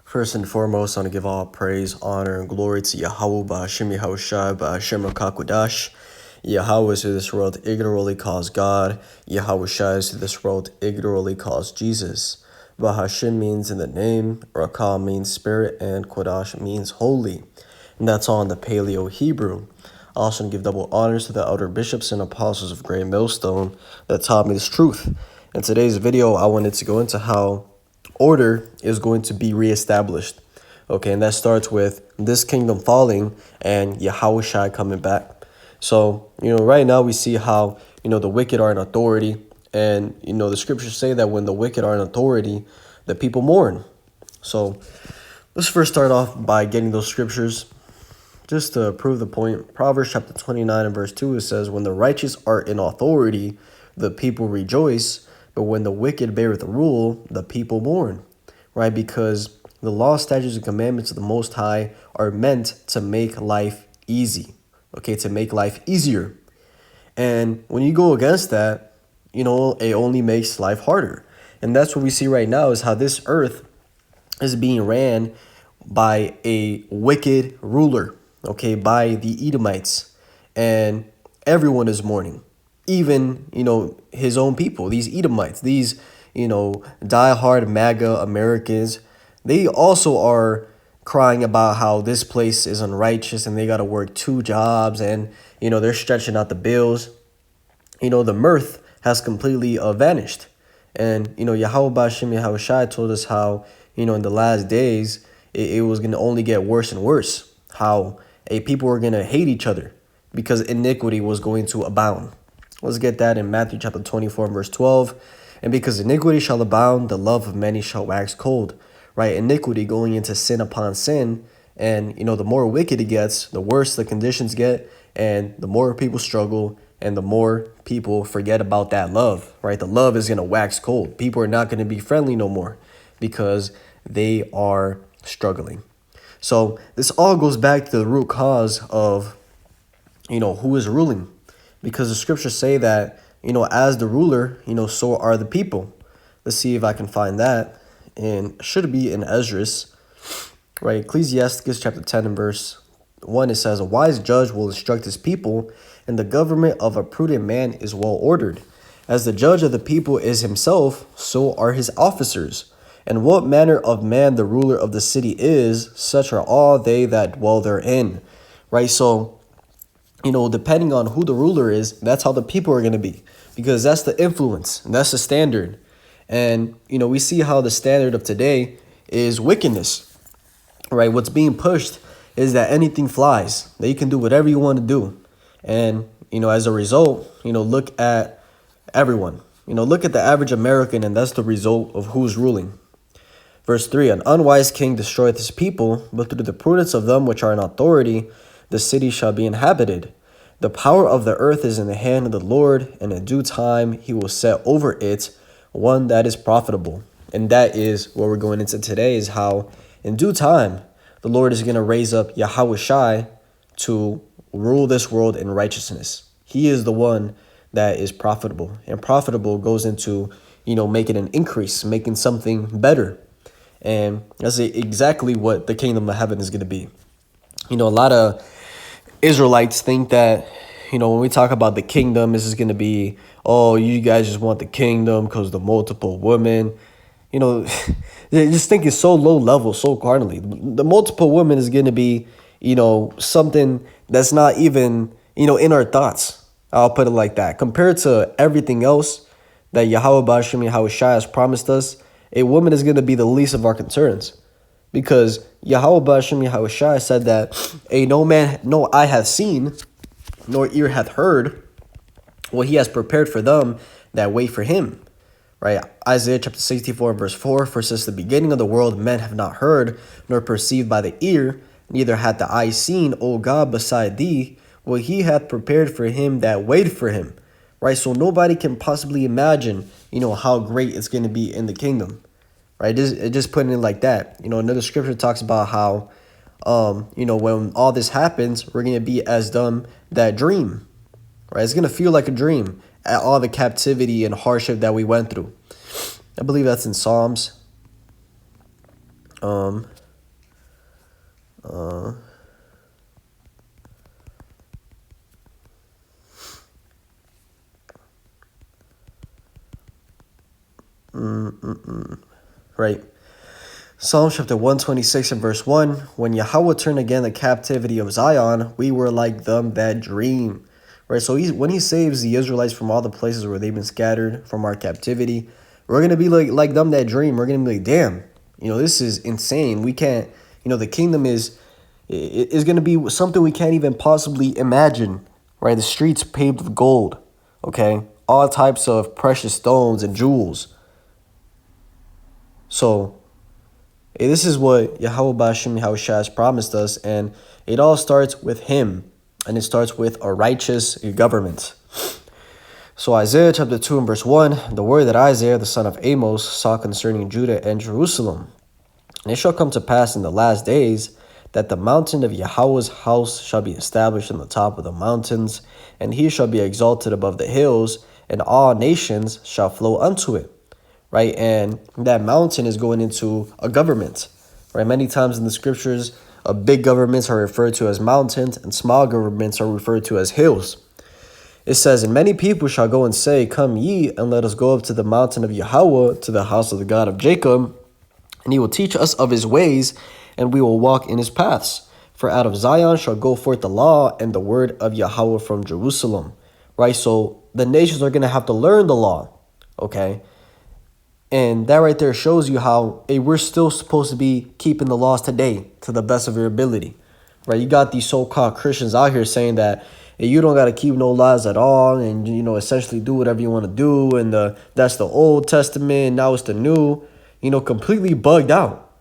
First and foremost, I want to give all praise, honor, and glory to Yahweh, Ba'Hashem Yahushua, Ba'Hashem Rakakwadash. Yahweh is who this world ignorantly calls God. Yahweh is who this world ignorantly calls Jesus. Ba'Hashem means in the name, Rakah means spirit, and Kodash means holy. And that's all in the Paleo Hebrew. I also want to give double honors to the elder bishops and apostles of Great Millstone that taught me this truth. In today's video, I wanted to go into how order is going to be reestablished. Okay, and that starts with this kingdom falling and Yahushua coming back. So, right now we see how, the wicked are in authority. And, the scriptures say that when the wicked are in authority, the people mourn. So let's first start off by getting those scriptures just to prove the point. Proverbs chapter 29 and verse 2, it says, when the righteous are in authority, the people rejoice. But when the wicked beareth rule, the people mourn, right? Because the law, statutes, and commandments of the Most High are meant to make life easy, okay, to make life easier. And when you go against that, it only makes life harder. And that's what we see right now is how this earth is being ran by a wicked ruler, okay, by the Edomites. And everyone is mourning. Even, his own people, these Edomites, these, diehard MAGA Americans, they also are crying about how this place is unrighteous and they got to work 2 jobs and, they're stretching out the bills. The mirth has completely vanished. And, Yahweh Ba'Hashem Yahushua told us how, in the last days, it was going to only get worse and worse. How people were going to hate each other because iniquity was going to abound. Let's get that in Matthew chapter 24 and verse 12. And because iniquity shall abound, the love of many shall wax cold. Right? Iniquity going into sin upon sin. And, the more wicked it gets, the worse the conditions get. And the more people struggle and the more people forget about that love. Right? The love is going to wax cold. People are not going to be friendly no more because they are struggling. So this all goes back to the root cause of, who is ruling. Because the scriptures say that, as the ruler, so are the people. Let's see if I can find that. And should be in Esdras, right? Ecclesiasticus chapter 10 and verse 1, it says, a wise judge will instruct his people, and the government of a prudent man is well ordered. As the judge of the people is himself, so are his officers. And what manner of man the ruler of the city is, such are all they that dwell therein. Right? So, depending on who the ruler is, that's how the people are going to be. Because that's the influence. And that's the standard. And, we see how the standard of today is wickedness. Right? What's being pushed is that anything flies. That you can do whatever you want to do. And, as a result, look at everyone. Look at the average American, and that's the result of who's ruling. Verse 3, an unwise king destroyeth his people, but through the prudence of them which are in authority, the city shall be inhabited. The power of the earth is in the hand of the Lord, and in due time he will set over it one that is profitable. And that is what we're going into today, is how in due time the Lord is going to raise up Yahushua to rule this world in righteousness. He is the one that is profitable. And profitable goes into, making an increase, making something better. And that's exactly what the kingdom of heaven is going to be. A lot of Israelites think that, when we talk about the kingdom, this is going to be, oh, you guys just want the kingdom because the multiple women. They just think it's so low level, so carnally. The multiple women is going to be, something that's not even, in our thoughts. I'll put it like that. Compared to everything else that Yahweh Ba'Hashem Yahushua has promised us, a woman is going to be the least of our concerns. Because Yahweh Ba'Hashem Yahushua said that, no eye hath seen, nor ear hath heard what he has prepared for them that wait for him. Right? Isaiah chapter 64 verse 4, for since the beginning of the world men have not heard, nor perceived by the ear, neither hath the eye seen, O God, beside thee, what he hath prepared for him that wait for him. Right? So nobody can possibly imagine, how great it's going to be in the kingdom. Right? Just putting it like that. Another scripture talks about how, when all this happens, we're going to be as them that dream. Right? It's going to feel like a dream at all the captivity and hardship that we went through. I believe that's in Psalms. Right. Psalm chapter 126 and verse 1. When Yahweh turned again the captivity of Zion, we were like them that dream. Right. So when he saves the Israelites from all the places where they've been scattered from our captivity, we're going to be like them that dream. We're going to be like, damn, this is insane. We can't, the kingdom is going to be something we can't even possibly imagine. Right. The streets paved with gold. Okay. All types of precious stones and jewels. So this is what Yahweh Ba'Shem Yahushua has promised us, and it all starts with him, and it starts with a righteous government. So Isaiah chapter 2 and verse 1, the word that Isaiah the son of Amos saw concerning Judah and Jerusalem. And it shall come to pass in the last days that the mountain of Yahweh's house shall be established on the top of the mountains, and he shall be exalted above the hills, and all nations shall flow unto it. Right, and that mountain is going into a government. Right, many times in the scriptures, big governments are referred to as mountains, and small governments are referred to as hills. It says, and many people shall go and say, come ye, and let us go up to the mountain of Yahweh, to the house of the God of Jacob, and he will teach us of his ways, and we will walk in his paths. For out of Zion shall go forth the law and the word of Yahweh from Jerusalem. Right, so the nations are going to have to learn the law. Okay. And that right there shows you how we're still supposed to be keeping the laws today to the best of your ability, right? You got these so-called Christians out here saying that you don't got to keep no laws at all and, essentially do whatever you want to do. And that's the Old Testament. Now it's the new, completely bugged out.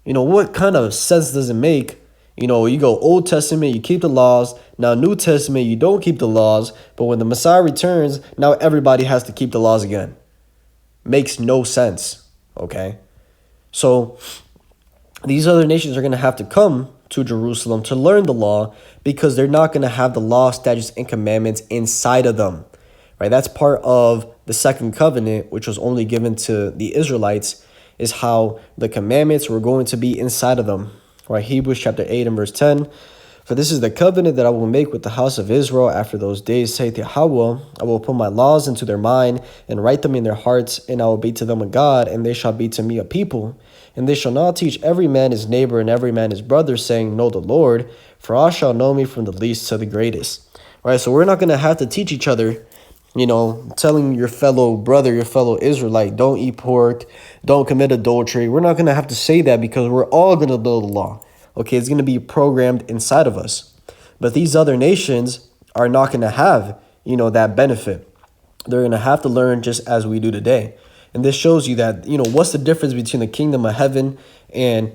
What kind of sense does it make? You go Old Testament, you keep the laws. Now New Testament, you don't keep the laws. But when the Messiah returns, now everybody has to keep the laws again. Makes no sense, okay? So these other nations are going to have to come to Jerusalem to learn the law because they're not going to have the law, statutes, and commandments inside of them, right? That's part of the second covenant, which was only given to the Israelites, is how the commandments were going to be inside of them, right? Hebrews chapter 8 and verse 10. For this is the covenant that I will make with the house of Israel after those days, saith Yahweh. I will put my laws into their mind and write them in their hearts, and I will be to them a God, and they shall be to me a people. And they shall not teach every man his neighbor and every man his brother, saying, know the Lord, for all shall know me from the least to the greatest. All right, so we're not going to have to teach each other, telling your fellow brother, your fellow Israelite, don't eat pork, don't commit adultery. We're not going to have to say that because we're all going to know the law. Okay, it's going to be programmed inside of us. But these other nations are not going to have, that benefit. They're going to have to learn just as we do today. And this shows you that, what's the difference between the kingdom of heaven and,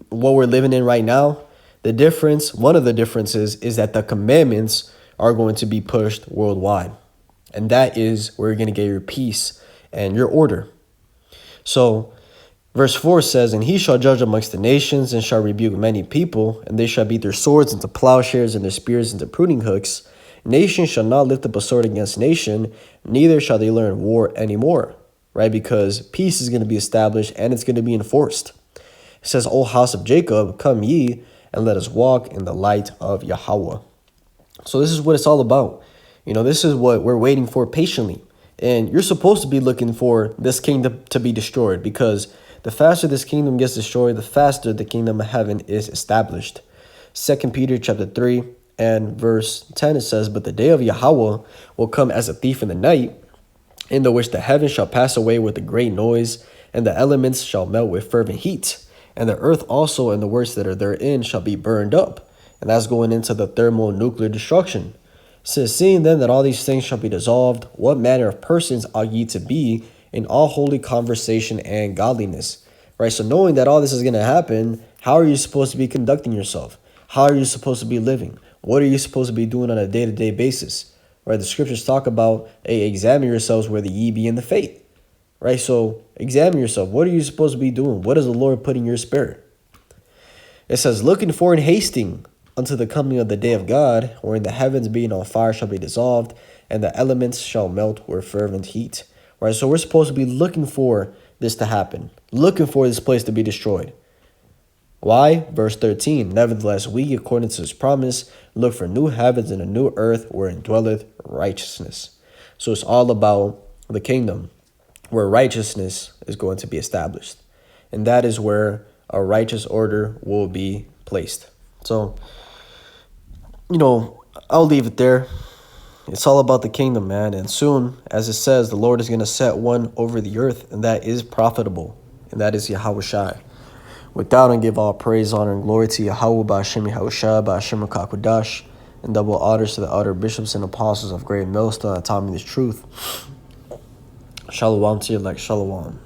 what we're living in right now? One of the differences is that the commandments are going to be pushed worldwide. And that is where you're going to get your peace and your order. So verse 4 says, and he shall judge amongst the nations and shall rebuke many people, and they shall beat their swords into plowshares and their spears into pruning hooks. Nation shall not lift up a sword against nation, neither shall they learn war anymore, right? Because peace is going to be established and it's going to be enforced. It says, O house of Jacob, come ye, and let us walk in the light of Yahweh. So this is what it's all about. This is what we're waiting for patiently. And you're supposed to be looking for this kingdom to be destroyed, because the faster this kingdom gets destroyed, the faster the kingdom of heaven is established. 2 Peter chapter 3 and verse 10, it says, but the day of Yahweh will come as a thief in the night, in the which the heavens shall pass away with a great noise, and the elements shall melt with fervent heat, and the earth also and the works that are therein shall be burned up. And that's going into the thermonuclear destruction. It says, seeing then that all these things shall be dissolved, what manner of persons ought ye to be in all holy conversation and godliness? Right? So knowing that all this is going to happen, how are you supposed to be conducting yourself? How are you supposed to be living? What are you supposed to be doing on a day-to-day basis? Right? The scriptures talk about, examine yourselves whether ye be in the faith. Right? So examine yourself. What are you supposed to be doing? What does the Lord put in your spirit? It says, looking for and hasting unto the coming of the day of God, wherein the heavens being on fire shall be dissolved, and the elements shall melt with fervent heat. Right? So we're supposed to be looking for this to happen, looking for this place to be destroyed. Why? Verse 13, nevertheless, we, according to his promise, look for new heavens and a new earth wherein dwelleth righteousness. So it's all about the kingdom where righteousness is going to be established. And that is where a righteous order will be placed. So, I'll leave it there. It's all about the kingdom, man. And soon, as it says, the Lord is going to set one over the earth, and that is profitable. And that is Yahawashi. With that, I give all praise, honor, and glory to Yahweh, Ba'ashem Yahushua, Ba'ashem Kakwadash, and double honors to the other bishops and apostles of Great Millstone that taught me this truth. Shalom to you, like Shalom.